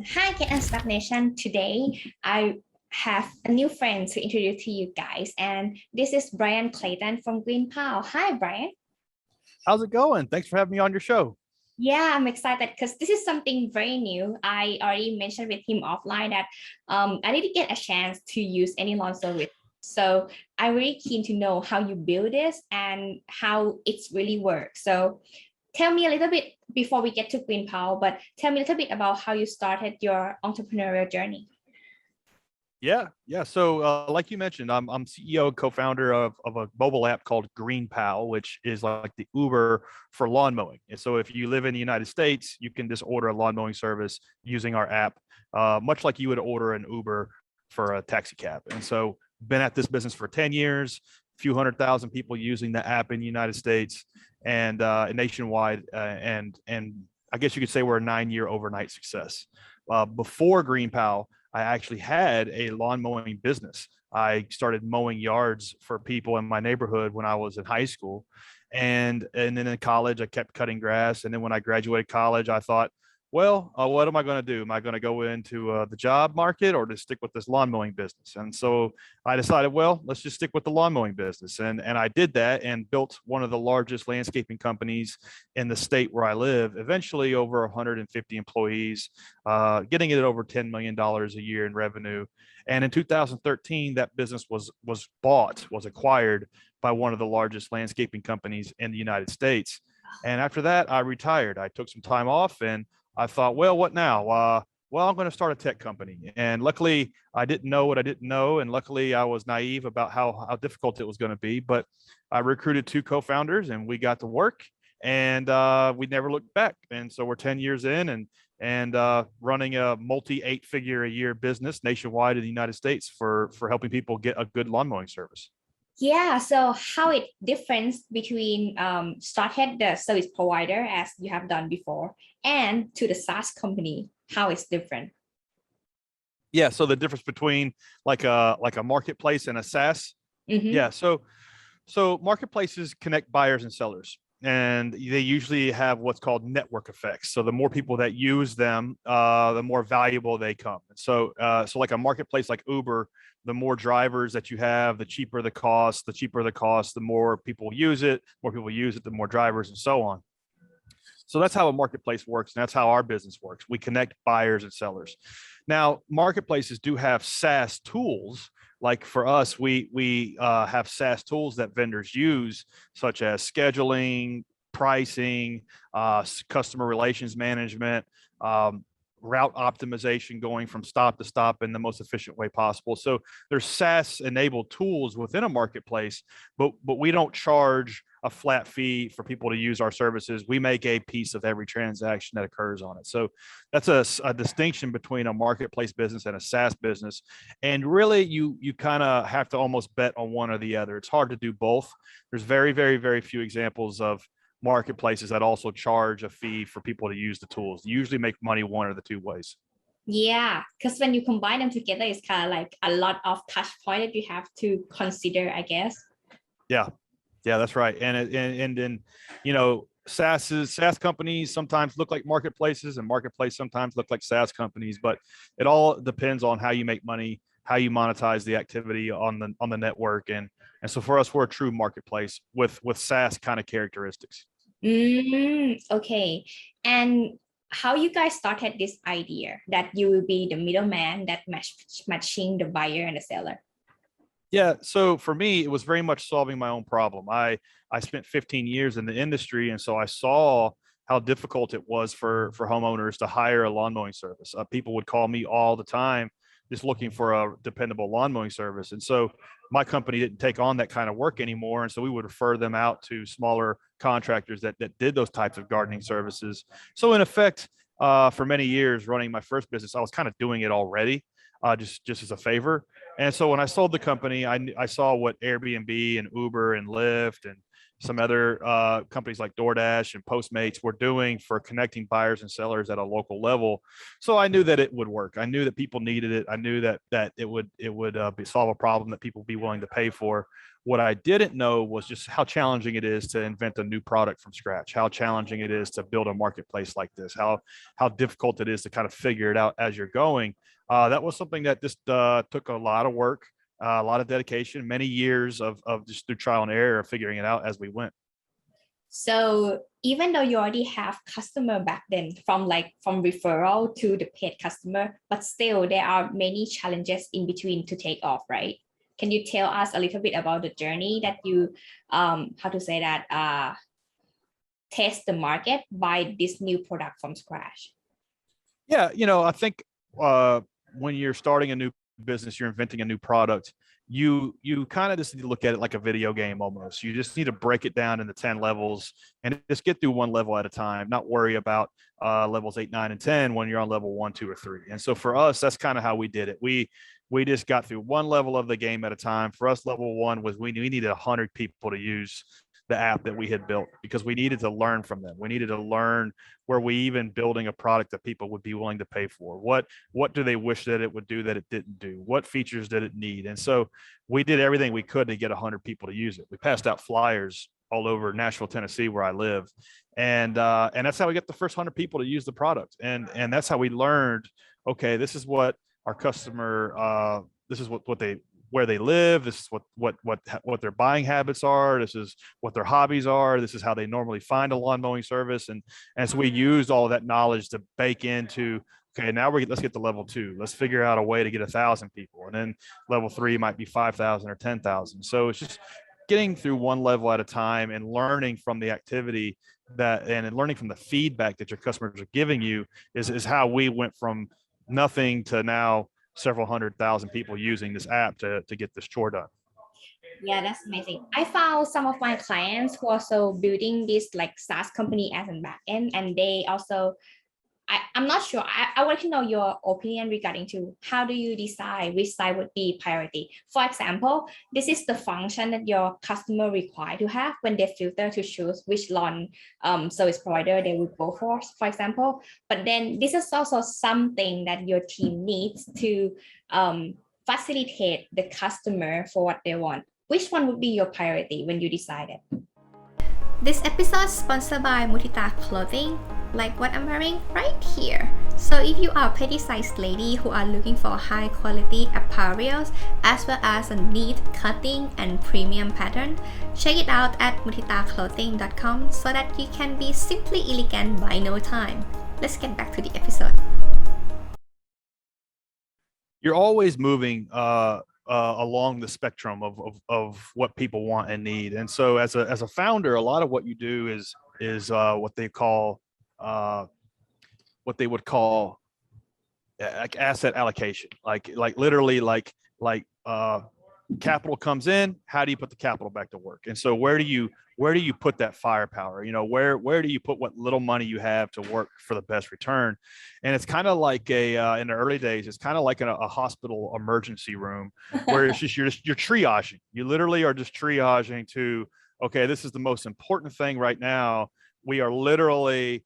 Hi, Get UNSTUCK Nation. Today, I have a new friend to introduce to you guys, and this is Brian Clayton from Green Pow. Hi, Brian. How's it going? Thanks for having me on your show. Yeah, I'm excited because this is something very new. I already mentioned with him offline that I didn't get a chance to use any launch service. So I'm really keen to know how you build this and how it's really works. So tell me a little bit before we get to Green Power, but tell me a little bit about how you started your entrepreneurial journey. Yeah. So like you mentioned, I'm CEO and co-founder of a mobile app called Green Pow, which is like the Uber for lawn mowing. And so if you live in the United States, you can just order a lawn mowing service using our app, much like you would order an Uber for a taxi cab. And so been at this business for 10 years, a few 100,000 people using the app in the United States and nationwide. And I guess you could say we're a 9-year overnight success. Before Green Pow, I actually had a lawn mowing business. I started mowing yards for people in my neighborhood when I was in high school. And then in college, I kept cutting grass. And then when I graduated college, I thought, well, what am I going to do? Am I going to go into the job market or just stick with this lawn mowing business? And so I decided, well, let's just stick with the lawn mowing business. And I did that and built one of the largest landscaping companies in the state where I live, eventually over 150 employees, getting it at over $10 million a year in revenue. And in 2013, that business was acquired by one of the largest landscaping companies in the United States. And after that, I retired. I took some time off and I thought, well, what now? Well, I'm going to start a tech company. And luckily, I didn't know what I didn't know. And luckily, I was naive about how difficult it was going to be. But I recruited 2 co-founders and we got to work and we never looked back. And so we're 10 years in and running a multi 8-figure a year business nationwide in the United States for helping people get a good lawn mowing service. Yeah, so how it difference between started the service provider as you have done before and to the SaaS company, how it's different? Yeah, so the difference between like a marketplace and a SaaS. Mm-hmm. Yeah, so marketplaces connect buyers and sellers, and they usually have what's called network effects. So the more people that use them, the more valuable they come. So like a marketplace like Uber, the more drivers that you have, the cheaper the cost, the more people use it, the more drivers and so on. So that's how a marketplace works. And that's how our business works. We connect buyers and sellers. Now, marketplaces do have SaaS tools. Like for us, we have SaaS tools that vendors use, such as scheduling, pricing, customer relations management, route optimization, going from stop to stop in the most efficient way possible. So there's SaaS enabled tools within a marketplace, but we don't charge a flat fee for people to use our services. We make a piece of every transaction that occurs on it. So that's a distinction between a marketplace business and a SaaS business. And really you kind of have to almost bet on one or the other. It's hard to do both. There's very, very, very few examples of marketplaces that also charge a fee for people to use the tools. You usually make money one of the 2 ways. Yeah, because when you combine them together, it's kind of like a lot of touch point that you have to consider, I guess. Yeah, that's right. And SaaS companies sometimes look like marketplaces, and marketplace sometimes look like SaaS companies. But it all depends on how you make money, how you monetize the activity on the network, and so for us, we're a true marketplace with SaaS kind of characteristics. Okay. And how you guys started this idea that you will be the middleman that matching the buyer and the seller? Yeah, so for me, it was very much solving my own problem. I spent 15 years in the industry, and so I saw how difficult it was for homeowners to hire a lawn mowing service. People would call me all the time just looking for a dependable lawn mowing service. And so my company didn't take on that kind of work anymore. And so we would refer them out to smaller contractors that did those types of gardening services. So in effect, for many years running my first business, I was kind of doing it already, just as a favor. And so when I sold the company, I saw what Airbnb and Uber and Lyft and some other companies like DoorDash and Postmates were doing for connecting buyers and sellers at a local level. So I knew that it would work. I knew that people needed it. I knew that it would solve a problem that people would be willing to pay for. What I didn't know was just how challenging it is to invent a new product from scratch, how challenging it is to build a marketplace like this, how difficult it is to kind of figure it out as you're going. That was something that just took a lot of work, a lot of dedication, many years of just through trial and error of figuring it out as we went. So even though you already have customer back then from referral to the paid customer, but still there are many challenges in between to take off, right? Can you tell us a little bit about the journey that you, test the market by this new product from scratch? Yeah, I think when you're starting a new business, you're inventing a new product, you kind of just need to look at it like a video game almost. You just need to break it down into 10 levels and just get through one level at a time, not worry about levels 8, 9, and 10 when you're on level 1, 2, or 3. And so for us, that's kind of how we did it. We just got through one level of the game at a time. For us, level 1 was we needed 100 people to use the app that we had built because we needed to learn from them. We needed to learn, were we even building a product that people would be willing to pay for? What do they wish that it would do that it didn't do? What features did it need? And so we did everything we could to get 100 people to use it. We passed out flyers all over Nashville, Tennessee, where I live. And that's how we get the first 100 people to use the product. And that's how we learned, okay, this is what our customer, this is where they live. This is what their buying habits are. This is what their hobbies are. This is how they normally find a lawn mowing service. And so we used all of that knowledge to bake into, okay, now let's get to level 2. Let's figure out a way to get 1,000 people. And then level 3 might be 5,000 or 10,000. So it's just getting through one level at a time and learning from the activity and learning from the feedback that your customers are giving you is how we went from nothing to now several 100,000 people using this app to get this chore done. Yeah, that's amazing. I found some of my clients who also building this like SaaS company as a backend, and they also, I'm not sure. I want to know your opinion regarding to how do you decide which side would be priority. For example, this is the function that your customer require to have when they filter to choose which lawn service provider they will go for example. But then this is also something that your team needs to facilitate the customer for what they want. Which one would be your priority when you decided? This episode is sponsored by Mutita Clothing, like what I'm wearing right here. So if you are a petty-sized lady who are looking for high-quality apparels as well as a neat cutting and premium pattern, check it out at mutitaclothing.com so that you can be simply elegant by no time. Let's get back to the episode. You're always moving along the spectrum of what people want and need. And so as a founder, a lot of what you do is what they would call like asset allocation, like literally like capital comes in, how do you put the capital back to work? And so where do you put that firepower? Where do you put what little money you have to work for the best return? And it's kind of like in the early days, it's kind of like a hospital emergency room where it's just you're triaging. You literally are just triaging to, okay, this is the most important thing right now. We are literally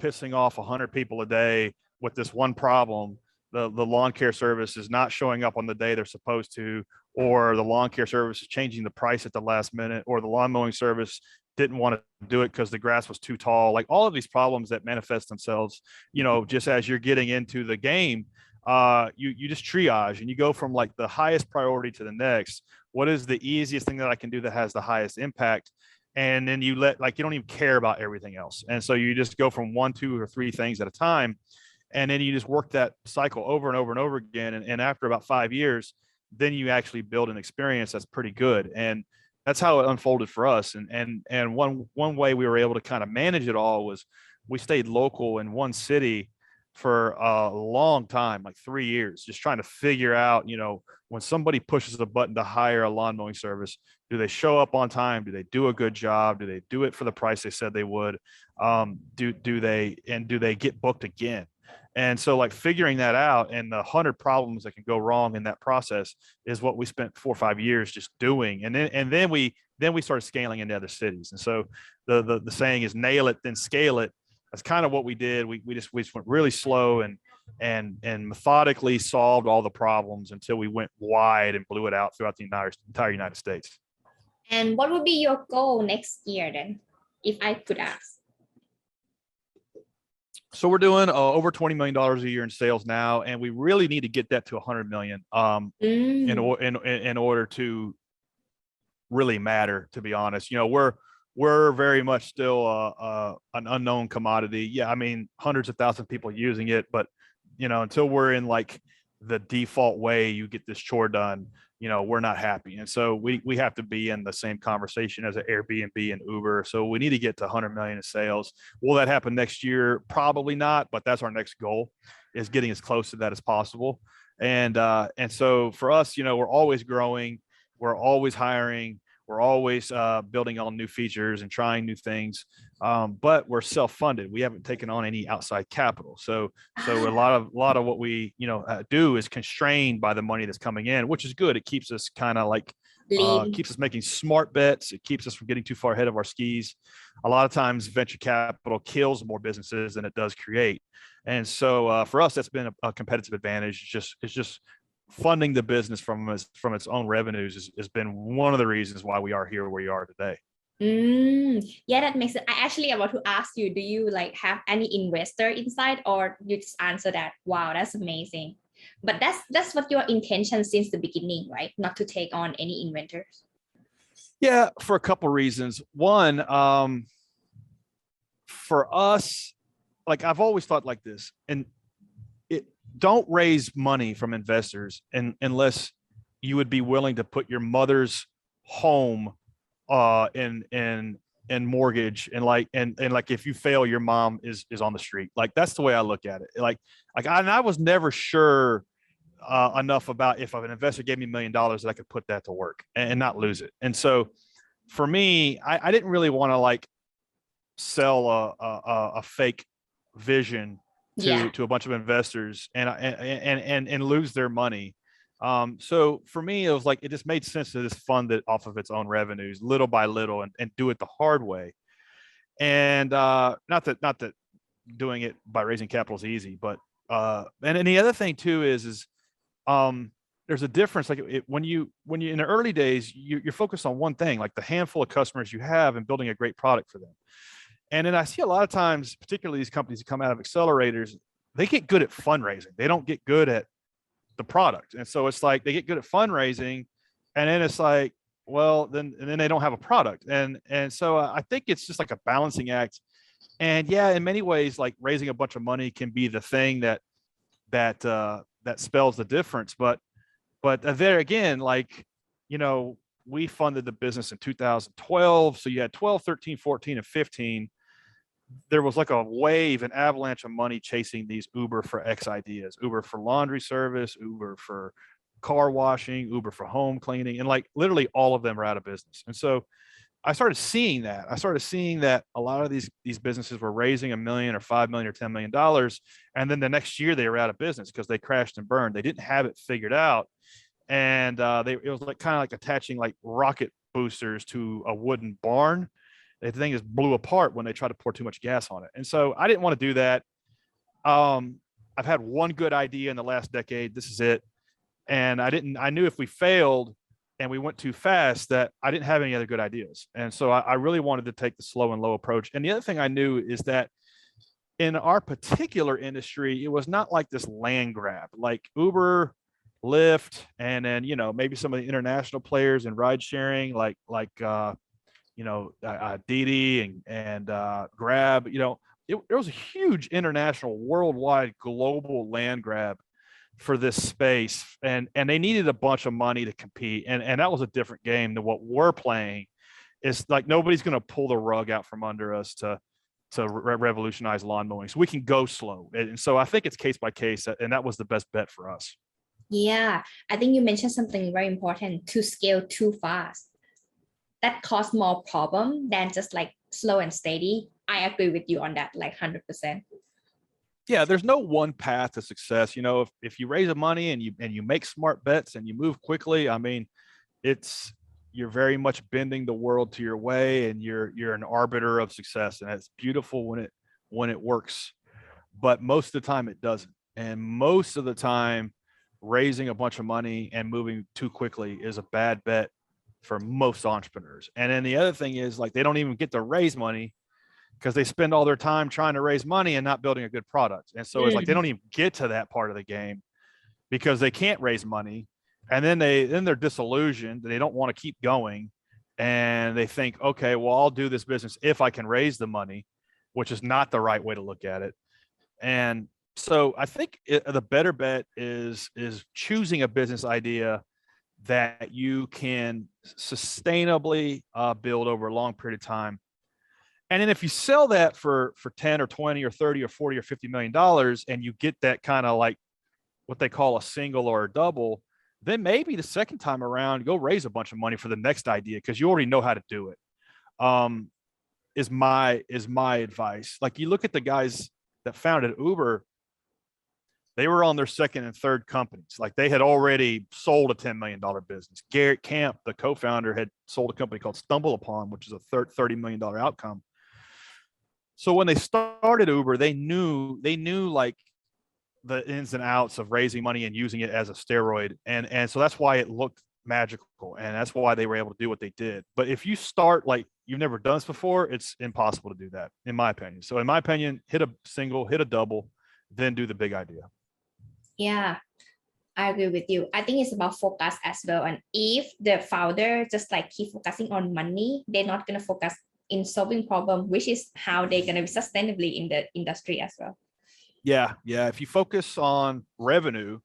pissing off 100 people a day with this one problem. The lawn care service is not showing up on the day they're supposed to, or the lawn care service is changing the price at the last minute, or the lawn mowing service didn't want to do it because the grass was too tall. Like all of these problems that manifest themselves, just as you're getting into the game, you just triage and you go from like the highest priority to the next. What is the easiest thing that I can do that has the highest impact? And then you don't even care about everything else. And so you just go from 1, 2, or 3 things at a time. And then you just work that cycle over and over and over again. And after about 5 years, then you actually build an experience that's pretty good. And that's how it unfolded for us. And one way we were able to kind of manage it all was we stayed local in one city for a long time, like 3 years, just trying to figure out, when somebody pushes the button to hire a lawn mowing service, do they show up on time? Do they do a good job? Do they do it for the price they said they would? Do they get booked again? And so like figuring that out and the 100 problems that can go wrong in that process is what we spent 4 or 5 years just doing. And then we then we started scaling into other cities. And so the saying is nail it, then scale it. That's kind of what we did. We just went really slow and methodically solved all the problems until we went wide and blew it out throughout the entire United States. And what would be your goal next year then, if I could ask? So we're doing over $20 million a year in sales now, and we really need to get that to 100 million in order to really matter, to be honest. You know, we're very much still an unknown commodity. Yeah, I mean, hundreds of thousands of people using it, but you know, until we're in like the default way you get this chore done, you know, we're not happy. And so we have to be in the same conversation as an Airbnb and Uber. So we need to get to 100 million in sales. Will that happen next year? Probably not, but that's our next goal, is getting as close to that as possible. And so for us, you know, we're always growing, we're always hiring, we're always building on new features and trying new things, but we're self-funded. We haven't taken on any outside capital. So a lot of what we do is constrained by the money that's coming in, which is good. It keeps us kind of like keeps us making smart bets. It keeps us from getting too far ahead of our skis. A lot of times, venture capital kills more businesses than it does create. And so for us, that's been a competitive advantage. It's just funding the business from its own revenues has been one of the reasons why we are here where we are today. Yeah, that makes sense. I actually about to ask you, do you like have any investor inside, or you just answer that? Wow, that's amazing. But that's what your intention since the beginning, right? Not to take on any inventors. Yeah, for a couple reasons. One, for us, like I've always thought like this, and don't raise money from investors unless you would be willing to put your mother's home in mortgage, and like if you fail, your mom is on the street. Like that's the way I look at it. I was never sure enough about if an investor gave me $1 million that I could put that to work and not lose it. And so for me, I didn't really want to like sell a fake vision to a bunch of investors and lose their money. So for me, it was like, it just made sense to just fund it off of its own revenues, little by little, and do it the hard way. And not that doing it by raising capital is easy, but and the other thing too is there's a difference. Like when you in the early days, you're focused on one thing, like the handful of customers you have and building a great product for them. And then I see a lot of times, particularly these companies that come out of accelerators, they get good at fundraising. They don't get good at the product. And so it's like they get good at fundraising, and then it's like, well, then they don't have a product. And so I think it's just like a balancing act. And yeah, in many ways, like raising a bunch of money can be the thing that spells the difference. But there again, like, you know, we funded the business in 2012. So you had 12, 13, 14, and 15. There was like a wave, an avalanche of money chasing these Uber for X ideas, Uber for laundry service, Uber for car washing, Uber for home cleaning. And like literally all of them are out of business. And so I started seeing that a lot of these businesses were raising $1 million or $5 million or $10 million. And then the next year they were out of business because they crashed and burned. They didn't have it figured out. And it was like kind of like attaching like rocket boosters to a wooden barn. The thing just blew apart when they tried to pour too much gas on it. And so I didn't want to do that. I've had one good idea in the last decade. This is it. And I knew if we failed and we went too fast that I didn't have any other good ideas. And so I really wanted to take the slow and low approach. And the other thing I knew is that in our particular industry, it was not like this land grab, like Uber, Lyft, and then, you know, maybe some of the international players in ride sharing, like Didi and Grab. You know, there was a huge international, worldwide, global land grab for this space, and they needed a bunch of money to compete, and that was a different game than what we're playing. It's like nobody's going to pull the rug out from under us to revolutionize lawn mowing, so we can go slow. And so I think it's case by case, and that was the best bet for us. Yeah, I think you mentioned something very important: to scale too fast. That caused more problem than just like slow and steady. I agree with you on that, like 100%. Yeah, there's no one path to success. You know, if you raise the money and you make smart bets and you move quickly, I mean, it's you're very much bending the world to your way, and you're an arbiter of success, and it's beautiful when it works, but most of the time it doesn't. And most of the time, raising a bunch of money and moving too quickly is a bad bet for most entrepreneurs. And then the other thing is, like, they don't even get to raise money because they spend all their time trying to raise money and not building a good product. And so it's like they don't even get to that part of the game because they can't raise money. And then they're disillusioned. They don't want to keep going. And they think, okay, well, I'll do this business if I can raise the money, which is not the right way to look at it. And so I think the better bet is choosing a business idea that you can sustainably build over a long period of time. And then if you sell that for 10 or 20 or 30 or 40 or $50 million, and you get that kind of like what they call a single or a double, then maybe the second time around, go raise a bunch of money for the next idea because you already know how to do it. Is my advice. Like, you look at the guys that founded Uber, they were on their second and third companies. Like, they had already sold a $10 million business. Garrett Camp, the co-founder, had sold a company called StumbleUpon, which is a $30 million outcome. So when they started Uber, they knew like the ins and outs of raising money and using it as a steroid. And so that's why it looked magical. And that's why they were able to do what they did. But if you start like you've never done this before, it's impossible to do that, in my opinion. So in my opinion, hit a single, hit a double, then do the big idea. Yeah, I agree with you. I think it's about focus as well. And if the founder just like keep focusing on money, they're not going to focus in solving problem, which is how they're going to be sustainably in the industry as well. Yeah. If you focus on revenue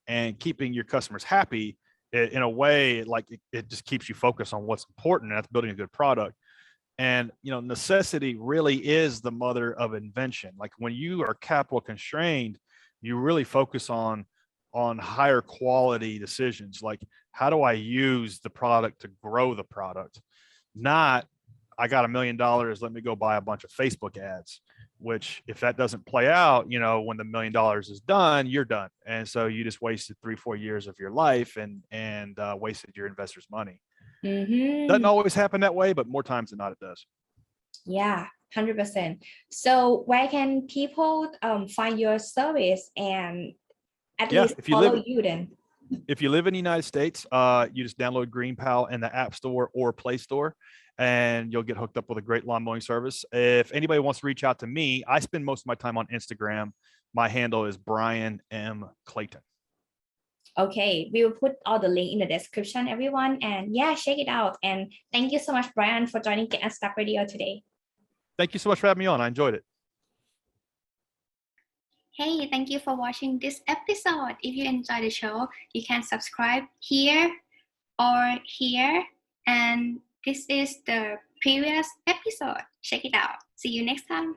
and keeping your customers happy, in a way, like it just keeps you focused on what's important, and that's building a good product. And, necessity really is the mother of invention. Like, when you are capital constrained, you really focus on higher quality decisions. Like, how do I use the product to grow the product? Not, I got $1 million, let me go buy a bunch of Facebook ads, which if that doesn't play out, when the $1 million is done, you're done. And so you just wasted 3-4 years of your life and wasted your investors' money. Mm-hmm. Doesn't always happen that way, but more times than not, it does. Yeah, 100%. So where can people find your service and at least follow you then? If you live in the United States, you just download GreenPal in the App Store or Play Store, and you'll get hooked up with a great lawn mowing service. If anybody wants to reach out to me, I spend most of my time on Instagram. My handle is Brian M. Clayton. Okay, we will put all the link in the description, everyone. And yeah, check it out. And thank you so much, Brian, for joining Get UNSTUCK Radio today. Thank you so much for having me on. I enjoyed it. Hey, thank you for watching this episode. If you enjoyed the show, you can subscribe here or here. And this is the previous episode. Check it out. See you next time.